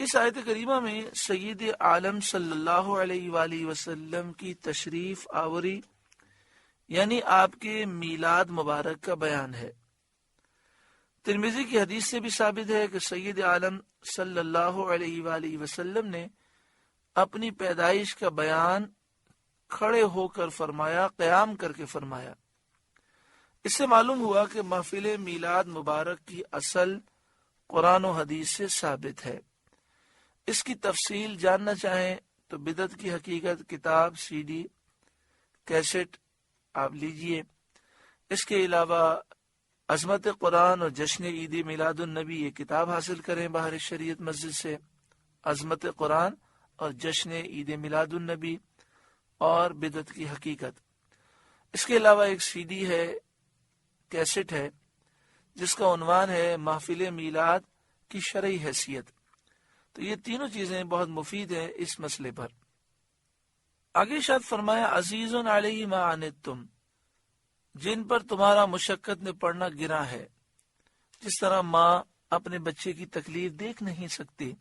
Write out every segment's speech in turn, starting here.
اس آیت کریمہ میں سید عالم صلی اللہ علیہ وآلہ وسلم کی تشریف آوری یعنی آپ کے میلاد مبارک کا بیان ہے۔ ترمذی کی حدیث سے بھی ثابت ہے کہ سید عالم صلی اللہ علیہ وآلہ وسلم نے اپنی پیدائش کا بیان کھڑے ہو کر فرمایا، قیام کر کے فرمایا۔ اس سے معلوم ہوا کہ محفل میلاد مبارک کی اصل قرآن و حدیث سے ثابت ہے۔ اس کی تفصیل جاننا چاہیں تو بدعت کی حقیقت کتاب CD کیسٹ آپ لیجئے۔ اس کے علاوہ عظمت قرآن اور جشن عید میلاد النبی یہ کتاب حاصل کریں باہر شریعت مسجد سے، عظمت قرآن اور جشن عید میلاد النبی اور بدعت کی حقیقت۔ اس کے علاوہ ایک CD ہے، کیسٹ ہے، جس کا عنوان ہے محفل میلاد کی شرعی حیثیت۔ تو یہ تینوں چیزیں بہت مفید ہیں اس مسئلے پر۔ آگے ارشاد فرمایا عزیز علیہ ما عنتم، جن پر تمہارا مشقت میں پڑنا گراں ہے۔ جس طرح ماں اپنے بچے کی تکلیف دیکھ نہیں سکتی،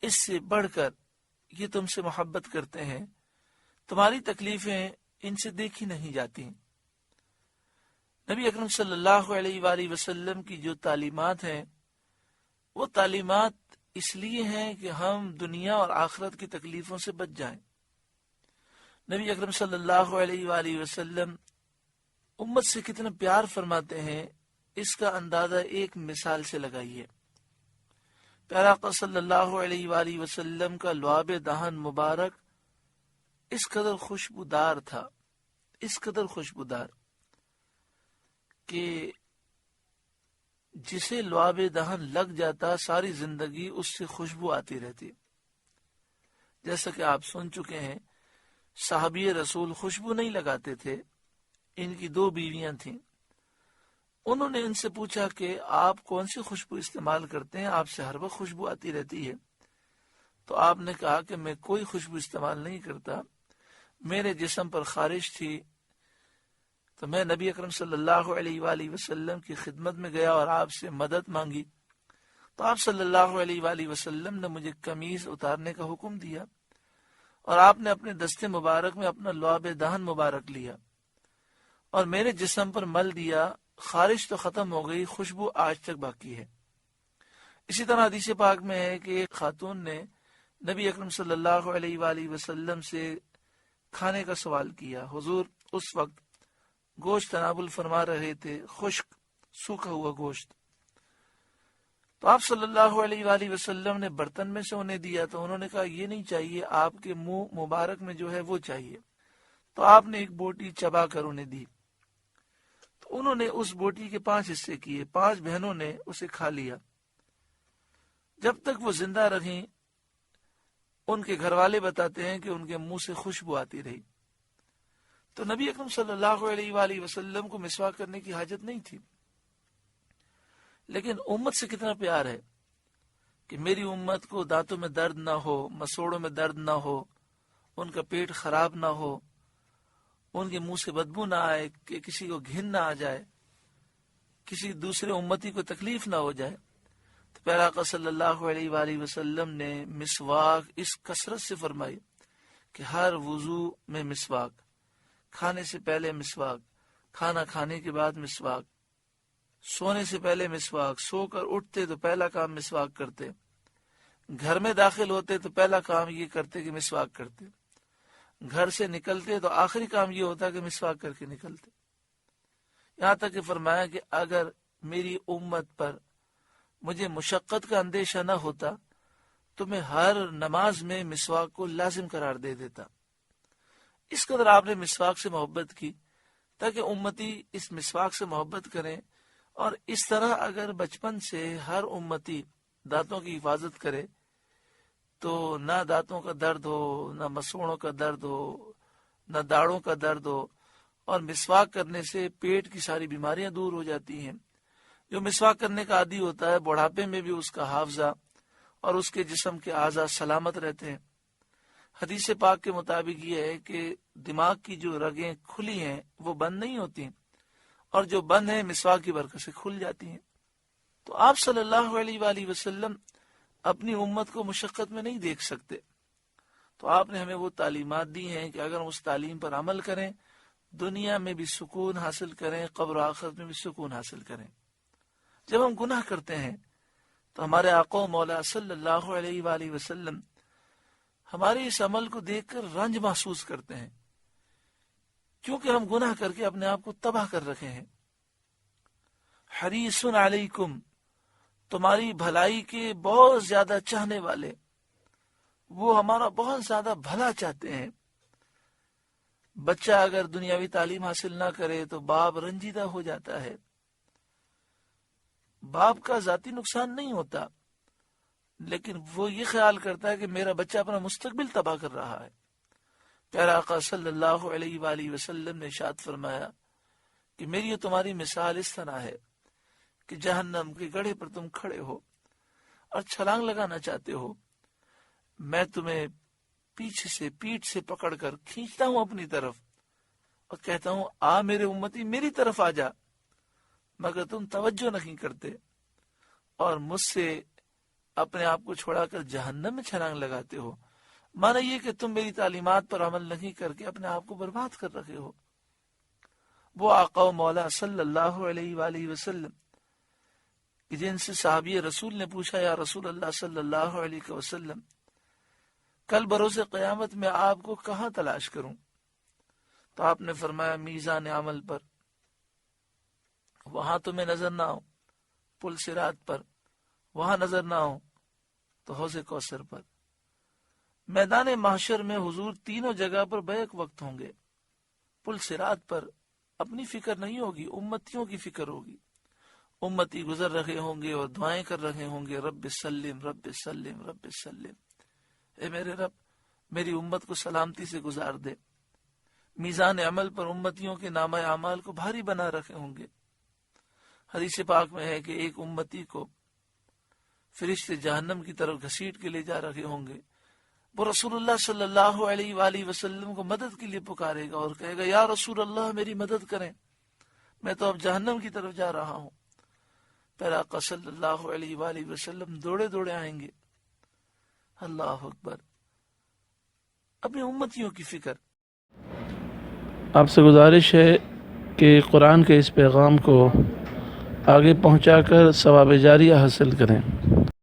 اس سے بڑھ کر یہ تم سے محبت کرتے ہیں، تمہاری تکلیفیں ان سے دیکھی نہیں جاتی۔ نبی اکرم صلی اللہ علیہ وآلہ وسلم کی جو تعلیمات ہیں وہ تعلیمات اس لیے ہیں کہ ہم دنیا اور آخرت کی تکلیفوں سے بچ جائیں۔ نبی اکرم صلی اللہ علیہ وآلہ وسلم امت سے کتنا پیار فرماتے ہیں، اس کا اندازہ ایک مثال سے لگائیے۔ پیارا آقا صلی اللہ علیہ وآلہ وسلم کا لعاب دہن مبارک اس قدر خوشبودار تھا، اس قدر خوشبودار کہ جسے لعاب دہن لگ جاتا ساری زندگی اس سے خوشبو آتی رہتی۔ جیسا کہ آپ سن چکے ہیں، صحابی رسول خوشبو نہیں لگاتے تھے، ان کی 2 بیویاں تھیں۔ انہوں نے ان سے پوچھا کہ آپ کون سی خوشبو استعمال کرتے ہیں، آپ سے ہر وقت خوشبو آتی رہتی ہے۔ تو آپ نے کہا کہ میں کوئی خوشبو استعمال نہیں کرتا، میرے جسم پر خارش تھی تو میں نبی اکرم صلی اللہ علیہ وآلہ وسلم کی خدمت میں گیا اور آپ سے مدد مانگی، تو آپ صلی اللہ علیہ وآلہ وسلم نے مجھے قمیض اتارنے کا حکم دیا اور آپ نے اپنے دستے مبارک میں اپنا لعاب دہن مبارک لیا اور میرے جسم پر مل دیا، خارش تو ختم ہو گئی، خوشبو آج تک باقی ہے۔ اسی طرح حدیث پاک میں ہے کہ ایک خاتون نے نبی اکرم صلی اللہ علیہ وآلہ وسلم سے کھانے کا سوال کیا۔ حضور اس وقت گوشت تناول فرما رہے تھے، خشک سوکھا ہوا گوشت، تو آپ صلی اللہ علیہ وآلہ وسلم نے برتن میں سے انہیں دیا، تو انہوں نے کہا یہ نہیں چاہیے، آپ کے منہ مبارک میں جو ہے وہ چاہیے۔ تو آپ نے ایک بوٹی چبا کر انہیں دی، تو انہوں نے اس بوٹی کے 5 حصے کیے، 5 بہنوں نے اسے کھا لیا۔ جب تک وہ زندہ رہیں ان کے گھر والے بتاتے ہیں کہ ان کے منہ سے خوشبو آتی رہی۔ تو نبی اکرم صلی اللہ علیہ وآلہ وسلم کو مسواک کرنے کی حاجت نہیں تھی، لیکن امت سے کتنا پیار ہے کہ میری امت کو دانتوں میں درد نہ ہو، مسوڑوں میں درد نہ ہو، ان کا پیٹ خراب نہ ہو، ان کے منہ سے بدبو نہ آئے، کہ کسی کو گھن نہ آ جائے، کسی دوسرے امتی کو تکلیف نہ ہو جائے۔ تو پیارا آقا صلی اللہ علیہ وآلہ وسلم نے مسواک اس کثرت سے فرمائی کہ ہر وضو میں مسواک، کھانے سے پہلے مسواک، کھانا کھانے کے بعد مسواک، سونے سے پہلے مسواک، سو کر اٹھتے تو پہلا کام مسواک کرتے، گھر میں داخل ہوتے تو پہلا کام یہ کرتے کہ مسواک کرتے، گھر سے نکلتے تو آخری کام یہ ہوتا کہ مسواک کر کے نکلتے۔ یہاں تک کہ فرمایا کہ اگر میری امت پر مجھے مشقت کا اندیشہ نہ ہوتا تو میں ہر نماز میں مسواک کو لازم قرار دے دیتا۔ اس قدر آپ نے مسواک سے محبت کی تاکہ امتی اس مسواک سے محبت کریں، اور اس طرح اگر بچپن سے ہر امتی دانتوں کی حفاظت کرے تو نہ دانتوں کا درد ہو، نہ مسوڑوں کا درد ہو، نہ داڑھوں کا درد ہو، اور مسواک کرنے سے پیٹ کی ساری بیماریاں دور ہو جاتی ہیں۔ جو مسواک کرنے کا عادی ہوتا ہے بڑھاپے میں بھی اس کا حافظہ اور اس کے جسم کے اعضاء سلامت رہتے ہیں۔ حدیث پاک کے مطابق یہ ہے کہ دماغ کی جو رگیں کھلی ہیں وہ بند نہیں ہوتی، اور جو بند ہیں مسواک کی برکت سے کھل جاتی ہیں۔ تو آپ صلی اللہ علیہ وآلہ وسلم اپنی امت کو مشقت میں نہیں دیکھ سکتے، تو آپ نے ہمیں وہ تعلیمات دی ہیں کہ اگر ہم اس تعلیم پر عمل کریں، دنیا میں بھی سکون حاصل کریں، قبر و آخرت میں بھی سکون حاصل کریں۔ جب ہم گناہ کرتے ہیں تو ہمارے آقا و مولا صلی اللہ علیہ وآلہ وسلم ہمارے اس عمل کو دیکھ کر رنج محسوس کرتے ہیں، کیونکہ ہم گناہ کر کے اپنے آپ کو تباہ کر رکھے ہیں۔ حریص علیکم، تمہاری بھلائی کے بہت زیادہ چاہنے والے، وہ ہمارا بہت زیادہ بھلا چاہتے ہیں۔ بچہ اگر دنیاوی تعلیم حاصل نہ کرے تو باپ رنجیدہ ہو جاتا ہے۔ باپ کا ذاتی نقصان نہیں ہوتا، لیکن وہ یہ خیال کرتا ہے کہ میرا بچہ اپنا مستقبل تباہ کر رہا ہے۔ پیارا آقا صلی اللہ علیہ وآلہ وسلم نے ارشاد فرمایا کہ میری اور تمہاری مثال اس طرح ہے کہ جہنم کے گڑھے پر تم کھڑے ہو اور چھلانگ لگانا چاہتے ہو، میں تمہیں پیچھے سے پیٹھ سے پکڑ کر کھینچتا ہوں اپنی طرف اور کہتا ہوں آ میرے امتی میری طرف آ جا، مگر تم توجہ نہیں کرتے اور مجھ سے اپنے آپ کو چھوڑا کر جہنم میں چھلانگ لگاتے ہو۔ مانا یہ کہ تم میری تعلیمات پر عمل نہیں کر کے اپنے آپ کو برباد کر رکھے ہو۔ وہ آقا و مولا صلی اللہ علیہ وآلہ وسلم کہ جن سے صحابی رسول نے پوچھا یا رسول اللہ صلی اللہ علیہ وسلم کل بروز قیامت میں آپ کو کہاں تلاش کروں؟ تو آپ نے فرمایا میزان عمل پر، وہاں تمہیں نظر نہ ہو، پل صراط پر وہاں نظر نہ ہو تو حوض کوثر پر۔ میدان محشر میں حضور تینوں جگہ پر بیک وقت ہوں گے۔ پل صراط پر اپنی فکر نہیں ہوگی، امتیوں کی فکر ہوگی۔ امتی گزر رہے ہوں گے اور دعائیں کر رہے ہوں گے، رب سلم رب سلم رب سلم، اے میرے رب میری امت کو سلامتی سے گزار دے۔ میزان عمل پر امتیوں کے نامہ اعمال کو بھاری بنا رکھے ہوں گے۔ حدیث پاک میں ہے کہ ایک امتی کو فرشتے جہنم کی طرف گھسیٹ کے لے جا رہے ہوں گے، وہ رسول اللہ صلی اللہ علیہ وآلہ وسلم کو مدد کے لیے پکارے گا اور کہے گا یا رسول اللہ میری مدد کریں، میں تو اب جہنم کی طرف جا رہا ہوں۔ پھر آقا صلی اللہ علیہ وآلہ وسلم دوڑے دوڑے آئیں گے۔ اللہ اکبر، اپنی امتیوں کی فکر۔ آپ سے گزارش ہے کہ قرآن کے اس پیغام کو آگے پہنچا کر ثواب جاریہ حاصل کریں۔